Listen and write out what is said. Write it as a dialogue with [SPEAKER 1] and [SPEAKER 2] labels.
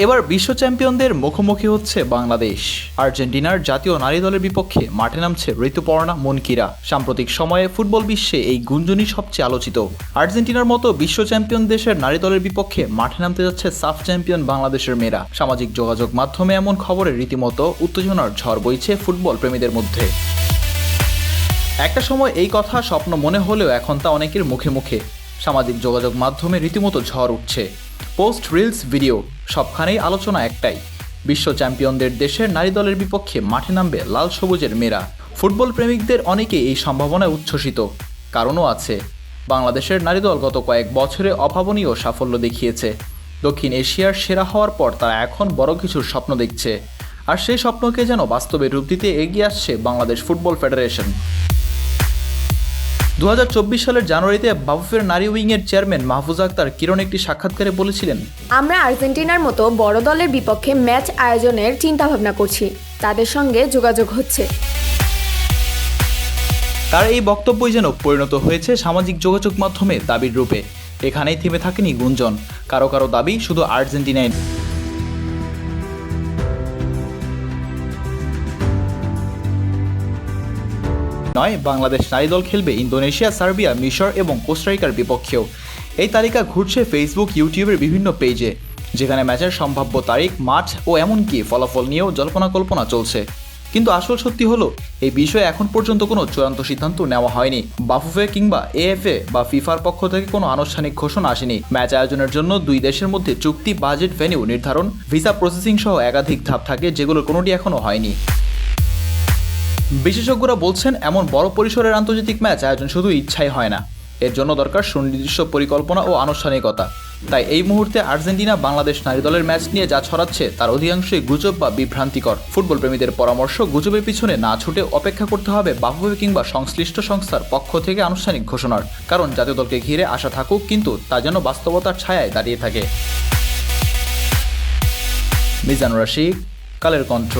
[SPEAKER 1] এবার বিশ্ব চ্যাম্পিয়নদের মুখোমুখি হচ্ছে বাংলাদেশ। আর্জেন্টিনার জাতীয় নারী দলের বিপক্ষে মাঠে নামছে ঋতুপর্ণা মনকিরা। সাম্প্রতিক সময়ে ফুটবল বিশ্বে এই গুঞ্জনই সবচেয়ে আলোচিত। আর্জেন্টিনার মতো বিশ্ব চ্যাম্পিয়ন দেশের নারী দলের বিপক্ষে মাঠে নামতে যাচ্ছে সাফ চ্যাম্পিয়ন বাংলাদেশের মেয়েরা। সামাজিক যোগাযোগ মাধ্যমে এমন খবরে রীতিমতো উত্তেজনার ঝড় বইছে ফুটবল প্রেমীদের মধ্যে। একটা সময় এই কথা স্বপ্ন মনে হলেও এখন তা অনেকের মুখে মুখে। সামাজিক যোগাযোগ মাধ্যমে রীতিমতো ঝড় উঠছে। পোস্ট, রিলস, ভিডিও সবখানেই আলোচনা একটাই, বিশ্ব চ্যাম্পিয়নদের দেশের নারী দলের বিপক্ষে মাঠে নামবে লাল সবুজের মেয়েরা। ফুটবল প্রেমিকদের অনেকেই এই সম্ভাবনায় উচ্ছ্বসিত। কারণও আছে, বাংলাদেশের নারী দল গত কয়েক বছরে অভাবনীয় সাফল্য দেখিয়েছে। দক্ষিণ এশিয়ার সেরা হওয়ার পর তারা এখন বড় কিছুর স্বপ্ন দেখছে, আর সেই স্বপ্নকে যেন বাস্তবে রূপ দিতে এগিয়ে আসছে বাংলাদেশ ফুটবল ফেডারেশন। 2024 সালের জানুয়ারিতে বাফুফের নারী উইংয়ের চেয়ারম্যান মাহফুজা আক্তার কিরণ একটি সাক্ষাৎকারে বলেছিলেন,
[SPEAKER 2] আমরা আর্জেন্টিনার মতো বড় দলের বিপক্ষে ম্যাচ আয়োজনের চিন্তাভাবনা করছি, তাদের সঙ্গে যোগাযোগ হচ্ছে।
[SPEAKER 1] তার এই বক্তব্যই যেন পরিণত হয়েছে সামাজিক যোগাযোগ মাধ্যমে দাবির রূপে। এখানেই থেমে থাকেনি গুঞ্জন, কারো কারো দাবি শুধু আর্জেন্টিনায় নয়, বাংলাদেশ নারী দল খেলবে ইন্দোনেশিয়া, সার্বিয়া, মিশর এবং কোস্টারিকার বিপক্ষেও। এই তালিকা ঘুরছে ফেসবুক, ইউটিউবের বিভিন্ন পেজে, যেখানে ম্যাচের সম্ভাব্য তারিখ, মাঠ ও এমনকি ফলাফল নিয়েও জল্পনা কল্পনা চলছে। কিন্তু আসল সত্যি হলো, এই বিষয়ে এখন পর্যন্ত কোনো চূড়ান্ত সিদ্ধান্ত নেওয়া হয়নি। বাফুফে কিংবা এএফএ বা ফিফার পক্ষ থেকে কোনো আনুষ্ঠানিক ঘোষণা আসেনি। ম্যাচ আয়োজনের জন্য দুই দেশের মধ্যে চুক্তি, বাজেট, ভেন্যু নির্ধারণ, ভিসা প্রসেসিং সহ একাধিক ধাপ থাকে, যেগুলোর কোনোটি এখনও হয়নি। বিশেষজ্ঞরা বলছেন, এমন বড় পরিসরের আন্তর্জাতিক ম্যাচ আয়োজন শুধু ইচ্ছাই হয় না, এর জন্য দরকার সুনির্দিষ্ট পরিকল্পনা ও আনুষ্ঠানিকতা। তাই এই মুহূর্তে আর্জেন্টিনা বাংলাদেশ নারী দলের ম্যাচ নিয়ে যা ছড়াচ্ছে তার অধিকাংশই গুজব বা বিভ্রান্তিকর। ফুটবল প্রেমীদের পরামর্শ, গুজবের পিছনে না ছুটে অপেক্ষা করতে হবে বাফুফে কিংবা সংশ্লিষ্ট সংস্থার পক্ষ থেকে আনুষ্ঠানিক ঘোষণার। কারণ জাতীয় দলকে ঘিরে আশা থাকুক, কিন্তু তা যেন বাস্তবতার ছায়ায় দাঁড়িয়ে থাকে। মিজানুর রশিদ, কালের কণ্ঠ।